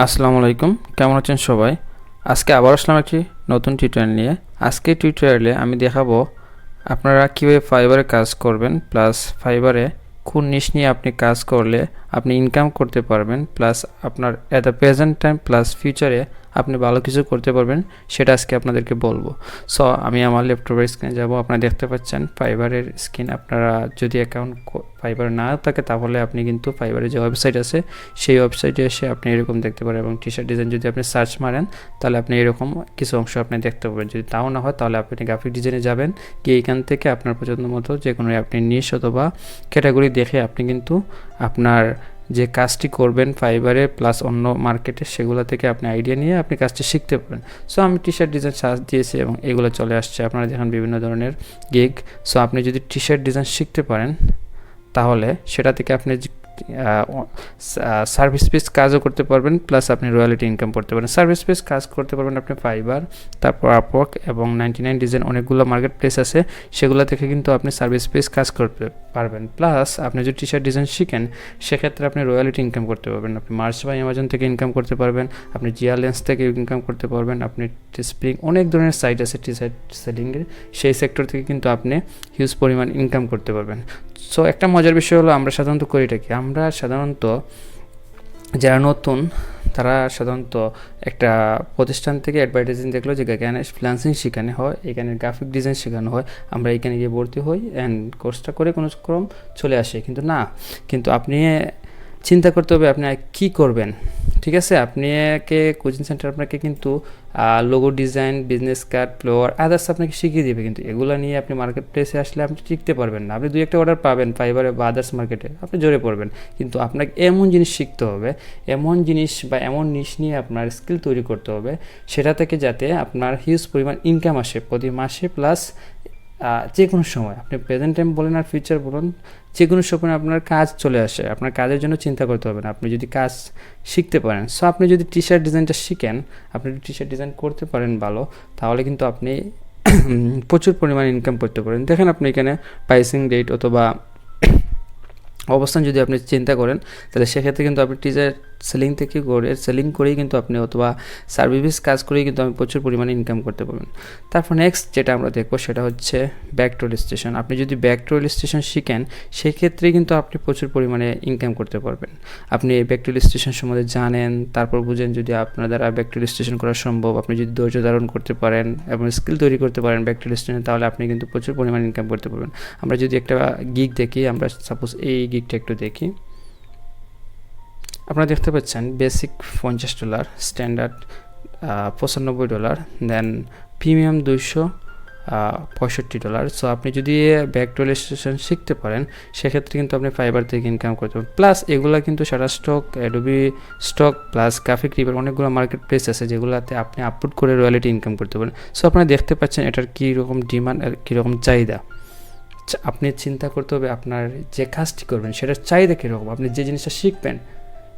আসসালামু আলাইকুম, কেমন আছেন সবাই? আজকে আবার আসলাম একটি নতুন টিউটোরিয়াল নিয়ে। আজকে টিউটোরিয়ালে আমি দেখাবো আপনারা কীভাবে ফাইবারে কাজ করবেন, প্লাস ফাইবারে কোন নিশ নিয়ে আপনি কাজ করলে আপনি ইনকাম করতে পারবেন, প্লাস আপনার at the present time plus ফিউচারে আপনি ভালো কিছু করতে পারবেন, সেটা আজকে আপনাদেরকে বলবো। সো আমি আমার ল্যাপটপের স্ক্রিনে যাব। আপনারা দেখতে পাচ্ছেন ফাইবারের স্ক্রিন। আপনারা যদি অ্যাকাউন্ট ফাইবার না থাকে তাহলে আপনি কিন্তু ফাইবারের যে ওয়েবসাইট আছে সেই ওয়েবসাইটে এসে আপনি এরকম দেখতে পারেন, এবং টি শার্ট ডিজাইন যদি আপনি সার্চ মারেন তাহলে আপনি এরকম কিছু অংশ আপনি দেখতে পাবেন। যদি তাও না হয় তাহলে আপনি গ্রাফিক ডিজাইনে যাবেন, গিয়ে এখান থেকে আপনার পছন্দ মতো যে কোনো আপনি নিশ অথবা ক্যাটাগরি দেখে আপনি কিন্তু আপনার যে কাজটি করবেন ফাইবারে প্লাস অন্য মার্কেটে সেগুলো থেকে আপনি আইডিয়া নিয়ে আপনি কাজটি শিখতে পারেন। সো আমি টি শার্ট ডিজাইন সার্চ দিয়েছি এবং এগুলো চলে আসছে। আপনারা দেখেন বিভিন্ন ধরনের গিগ। সো আপনি যদি টি শার্ট ডিজাইন শিখতে পারেন তাহলে সেটা থেকে আপনি সার্ভিস বেস কাজও করতে পারবেন, প্লাস আপনি রয়্যালিটি ইনকাম করতে পারেন। সার্ভিস বেস কাজ করতে পারবেন আপনি ফাইবার, তারপর আপওয়ার্ক এবং 99 ডিজাইন, অনেকগুলো মার্কেট প্লেস আছে, সেগুলো থেকে কিন্তু আপনি সার্ভিস বেস কাজ করতে পারবেন। প্লাস আপনি যদি টি শার্ট ডিজাইন শিখেন সেক্ষেত্রে আপনি রয়্যালিটি ইনকাম করতে পারবেন। আপনি মার্চ বাই অ্যামাজন থেকে ইনকাম করতে পারবেন, আপনি জিয়া লেন্স থেকে ইনকাম করতে পারবেন, আপনি স্প্রিং, অনেক ধরনের সাইট আছে টি শার্ট সেলিংয়ের, সেই সেক্টর থেকে কিন্তু আপনি হিউজ পরিমাণ ইনকাম করতে পারবেন। সো একটা মজার বিষয় হলো আমরা সাধারণত করিটা কি, আমরা সাধারণত যারা নতুন তারা সাধারণত একটা প্রতিষ্ঠান থেকে অ্যাডভার্টাইজিং দেখলো যে এখানে ফ্রিল্যান্সিং শেখানো হয়, এখানে গ্রাফিক ডিজাইন শেখানো হয়, আমরা এখানে গিয়ে ভর্তি হই অ্যান্ড কোর্সটা করে কোনো ক্রম চলে আসে। কিন্তু না, কিন্তু আপনি চিন্তা করতে হবে আপনি কী করবেন। ঠিক আছে, আপনাকে কোচিং সেন্টার আপনাকে কিন্তু logo design, business card, flower, others আপনাকে শিখিয়ে দেবে, কিন্তু এগুলো নিয়ে আপনি মার্কেট প্লেসে আসলে আপনি টিকতে পারবেন না। আপনি দুই একটা অর্ডার পাবেন ফাইবারে বা আদার্স মার্কেটে, আপনি জোরে পড়বেন, কিন্তু আপনাকে এমন জিনিস শিখতে হবে, এমন জিনিস বা এমন নিশ নিয়ে আপনার স্কিল তৈরি করতে হবে সেটা থেকে যাতে আপনার হিউজ পরিমাণ ইনকাম আসে প্রতি মাসে, প্লাস যে কোনো সময় আপনি প্রেজেন্ট টাইম বলেন আর ফিউচার বলুন, যে কোনো সময় আপনার কাজ চলে আসে। আপনার কাজের জন্য চিন্তা করতে হবে না, আপনি যদি কাজ শিখতে পারেন। সো আপনি যদি টি শার্ট ডিজাইনটা শিখেন, আপনি যদি টি শার্ট ডিজাইন করতে পারেন ভালো, তাহলে কিন্তু আপনি প্রচুর পরিমাণে ইনকাম করতে পারেন। দেখেন আপনি এখানে প্রাইসিং রেট অথবা অবস্থান যদি আপনি চিন্তা করেন তাহলে সেক্ষেত্রে কিন্তু আপনি টিজার সেলিং করেই কিন্তু আপনি অথবা সার্ভিস কাজ করেই কিন্তু আপনি প্রচুর পরিমাণে ইনকাম করতে পারবেন। তারপর নেক্সট যেটা আমরা দেখবো সেটা হচ্ছে ব্যাক টু রেজিস্ট্রেশন। আপনি যদি ব্যাক টু রেজিস্ট্রেশন শিখেন সেক্ষেত্রে কিন্তু আপনি প্রচুর পরিমাণে ইনকাম করতে পারবেন। আপনি এই ব্যাক টু রেজিস্ট্রেশন সম্বন্ধে জানেন, তারপর বুঝেন যদি আপনার দ্বারা ব্যাক টু রেজিস্ট্রেশন করা সম্ভব, আপনি যদি ধৈর্য ধারণ করতে পারেন এবং স্কিল তৈরি করতে পারেন ব্যাক টু রেজিস্ট্রেশন, তাহলে আপনি কিন্তু প্রচুর পরিমাণে ইনকাম করতে পারবেন। আমরা যদি একটা গিগ দেখি, আমরা সাপোজ এই গিগটা একটু দেখি, আপনারা দেখতে পাচ্ছেন বেসিক $50, স্ট্যান্ডার্ড $95, দেন প্রিমিয়াম $265। সো আপনি যদি ব্যাক টু রেজিস্ট্রেশন শিখতে পারেন সেক্ষেত্রে কিন্তু আপনি ফাইবার থেকে ইনকাম করতে পারেন। প্লাস এগুলো কিন্তু Shutterstock, Adobe stock, plus graphic river, অনেকগুলো মার্কেট প্লেস আছে যেগুলোতে আপনি আপলোড করে রয়্যালিটি ইনকাম করতে পারেন। সো আপনারা দেখতে পাচ্ছেন এটার কীরকম ডিমান্ড আর কীরকম চাহিদা। আপনি চিন্তা করতে হবে আপনার যে কাজটি করবেন সেটার চাহিদা কীরকম, আপনি যে জিনিসটা শিখবেন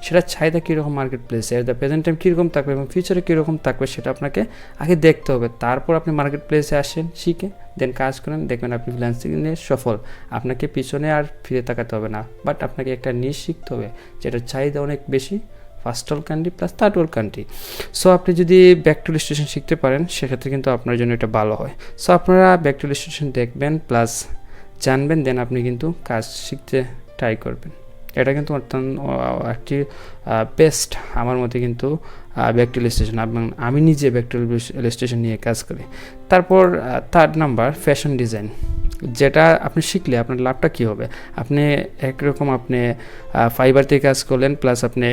সেটার চাহিদা কীরকম মার্কেট প্লেসে, অ্যাট দ্য প্রেজেন্ট টাইম কীরকম থাকবে এবং ফিউচারে কীরকম থাকবে সেটা আপনাকে আগে দেখতে হবে। তারপর আপনি মার্কেট প্লেসে আসেন, শিখে দেন কাজ করেন, দেখবেন আপনি ফ্রিল্যান্সিংয়ে সফল। আপনাকে পিছনে আর ফিরে তাকাতে হবে না, বাট আপনাকে একটা নিশ শিখতে হবে যেটার চাহিদা অনেক বেশি, first world country plus third world country. So আপনি যদি ব্যাক টু রেজিস্ট্রেশন শিখতে পারেন সেক্ষেত্রে কিন্তু আপনার জন্য এটা ভালো হয়। সো আপনারা ব্যাক টু রেজিস্ট্রেশন দেখবেন প্লাস জানবেন, দেন আপনি কিন্তু কাজ শিখতে ট্রাই করবেন। এটা কিন্তু অত্যন্ত একটি বেস্ট আমার মতে কিন্তু ব্যাক টু রেজিস্ট্রেশন, এবং আমি নিজে ব্যাক টু রেজিস্ট্রেশন নিয়ে কাজ করি। তারপর থার্ড নাম্বার ফ্যাশন ডিজাইন, যেটা আপনি শিখলে আপনার লাভটা কী হবে। আপনি একরকম আপনি ফাইবার থেকে কাজ করলেন, প্লাস আপনি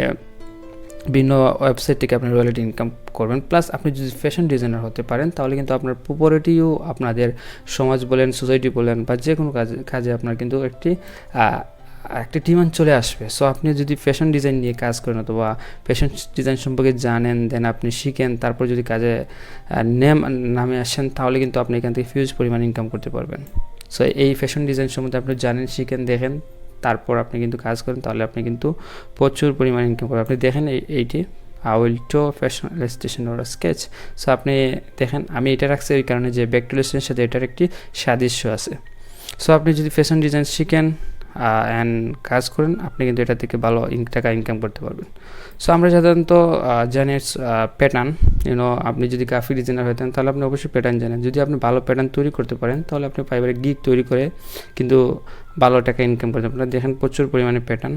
বিভিন্ন ওয়েবসাইট থেকে আপনি রয়্যালিটি ইনকাম করবেন, প্লাস আপনি যদি ফ্যাশন ডিজাইনার হতে পারেন তাহলে কিন্তু আপনার পপুলারিটিও আপনাদের সমাজ বলেন, সোসাইটি বলেন বা যে কোনো কাজে আপনার কিন্তু একটি ডিমান্ড চলে আসবে। সো আপনি যদি ফ্যাশন ডিজাইন নিয়ে কাজ করেন অথবা ফ্যাশন ডিজাইন সম্পর্কে জানেন, দেন আপনি শিখেন, তারপর যদি কাজে নামে আসেন তাহলে কিন্তু আপনি এখান থেকে হিউজ পরিমাণ ইনকাম করতে পারবেন। সো এই ফ্যাশন ডিজাইন সম্বন্ধে আপনি জানেন, শিখেন, দেখেন, তারপর আপনি কিন্তু কাজ করেন, তাহলে আপনি কিন্তু প্রচুর পরিমাণ ইনকাম করবেন। আপনি দেখেন এইটি উইল টু fashion registration or sketch. So আপনি দেখেন আমি এটা রাখছি ওই কারণে যে ব্যাক টু রেজিস্ট্রেশনের সাথে এটার একটি সাদৃশ্য আছে। সো আপনি যদি ফ্যাশন ডিজাইন শিখেন, অ্যান্ড কাজ করেন, আপনি কিন্তু এটা থেকে ভালো টাকা ইনকাম করতে পারবেন। সো আমরা সাধারণত জানি প্যাটার্ন, আপনি যদি গ্রাফিক ডিজাইনার হতেন তাহলে আপনি অবশ্যই প্যাটার্ন জানেন। যদি আপনি ভালো প্যাটার্ন তৈরি করতে পারেন তাহলে আপনি ফাইবারে গিগ তৈরি করে কিন্তু ভালো টাকা ইনকাম করতে পারেন। দেখেন প্রচুর পরিমাণে প্যাটার্ন,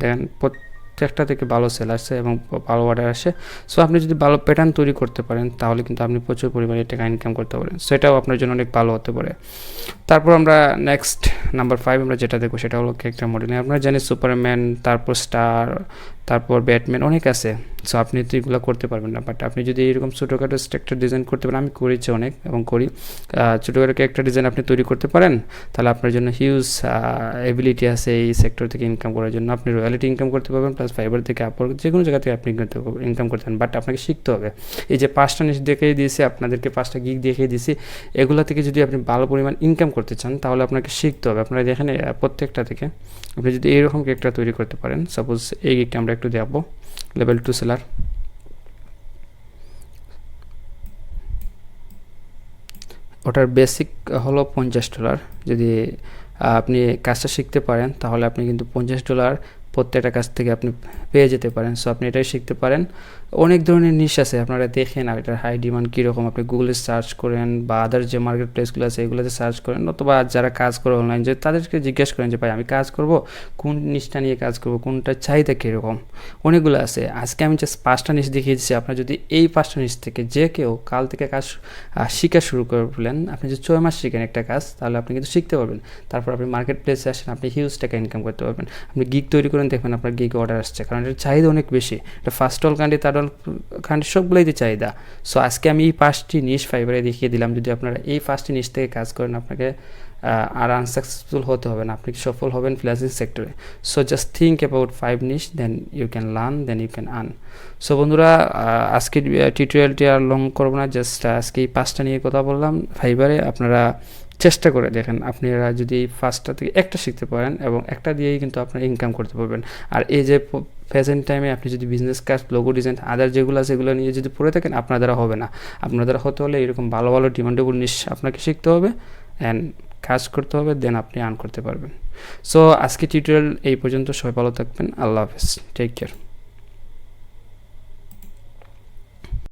দেখেন প্রত্যেকটা থেকে ভালো সেল আসে এবং ভালো অর্ডার আসে। সো আপনি যদি ভালো প্যাটার্ন তৈরি করতে পারেন তাহলে কিন্তু আপনি প্রচুর পরিমাণে টাকা ইনকাম করতে পারেন। সেটাও আপনার জন্য অনেক ভালো হতে পারে। তারপর আমরা নেক্সট নাম্বার 5 আমরা যেটা দেখবো সেটা হলো ক্যারেক্টার মডেলিং। আপনারা জানেন সুপারম্যান, তারপর স্টার, তারপর ব্যাটম্যান অনেক আছে। সো আপনি তো এগুলো করতে পারবেন না, বাট আপনি যদি এরকম ছোটোখাটো স্ট্রাকচার ডিজাইন করতে পারেন, আমি করেছি অনেক এবং করি, ছোটোখাটো ক্যারেক্টার ডিজাইন আপনি তৈরি করতে পারেন, তাহলে আপনার জন্য হিউজ এবিলিটি আছে এই সেক্টর থেকে ইনকাম করার জন্য। আপনি রয়্যালিটি ইনকাম করতে পারবেন, প্লাস ফাইবার থেকে আপওয়ার্ক যে কোনো জায়গা থেকে আপনি ইনকাম করতে পারেন। বাট আপনাকে শিখতে হবে। এই যে 5টা নিশ দেখিয়ে দিয়েছি আপনাদেরকে, 5টা গিগ দেখিয়ে দিয়েছি, এগুলো থেকে যদি আপনি ভালো পরিমাণ ইনকাম করতে চান তাহলে আপনাকে শিখতে হবে। আপনারা দেখেন প্রত্যেকটা থেকে আপনি যদি এইরকম ক্যারেক্টার তৈরি করতে পারেন, সাপোজ এই গিগটা আমরা একটু দেখবো, লেভেল 2 সেলার, ওটার বেসিক হলো $50। যদি আপনি কাজটা শিখতে পারেন তাহলে আপনি কিন্তু $50 প্রত্যেকটা কাজ থেকে আপনি পেয়ে যেতে পারেন। সো আপনি এটাই শিখতে পারেন। অনেক ধরনের নিশ আছে, আপনারা দেখেন আর এটার হাই ডিমান্ড কীরকম, আপনি গুগলে সার্চ করেন বা আদার যে মার্কেট প্লেসগুলো আছে এগুলোতে সার্চ করেন, অথবা যারা কাজ করে অনলাইন যে তাদেরকে জিজ্ঞেস করেন যে ভাই আমি কাজ করব, কোন নিশটা নিয়ে কাজ করব, কোনটার চাহিদা কীরকম, অনেকগুলো আছে। আজকে আমি জাস্ট 5টা নিশ দেখিয়ে দিচ্ছি। আপনার যদি এই 5টা নিশ থেকে যে কেউ কাল থেকে কাজ শেখা শুরু করলেন, আপনি যদি 6 মাস শিখেন একটা কাজ তাহলে আপনি কিন্তু শিখতে পারবেন। তারপর আপনি মার্কেট প্লেসে আসেন, আপনি হিউজ টাকা ইনকাম করতে পারবেন। আপনি গিগ তৈরি করেন, দেখবেন আপনার গিগ অর্ডার আসছে, কারণ এটার চাহিদা অনেক বেশি। এটা first all country, third all country সবগুলোইতে চাহিদা। সো আজকে আমি এই 5টি নিশ ফাইবারে দেখিয়ে দিলাম। যদি আপনারা এই 5টি নিশ থেকে কাজ করেন আপনাকে আর আনসাকসেসফুল হতে হবে না, আপনি সফল হবেন ফ্রিল্যান্সিং সেক্টরে। So just think about 5 niche, then you can learn, then you can earn. So বন্ধুরা, আজকের টিউটোরিয়ালটি আর লং করবো না, জাস্ট আজকে এই 5টা নিয়ে কথা বললাম ফাইবারে। আপনারা চেষ্টা করে দেখেন, আপনারা যদি 5টা থেকে একটা শিখতে পারেন এবং একটা দিয়েই কিন্তু আপনারা ইনকাম করতে পারবেন। আর এই যে প্রেজেন্ট টাইমে আপনি যদি বিজনেস কাজ, লোগো ডিজাইন, আদার যেগুলো আছে এগুলো নিয়ে যদি পড়ে থাকেন, আপনার দ্বারা হবে না। আপনার দ্বারা হতে হলে এরকম ভালো ভালো ডিমান্ডেবল নিশ আপনাকে শিখতে হবে অ্যান্ড কাজ করতে হবে, দেন আপনি আর্ন করতে পারবেন। সো আজকে টিউটোরিয়াল এই পর্যন্ত। সবাই ভালো থাকবেন। আল্লাহ হাফেজ, টেক কেয়ার।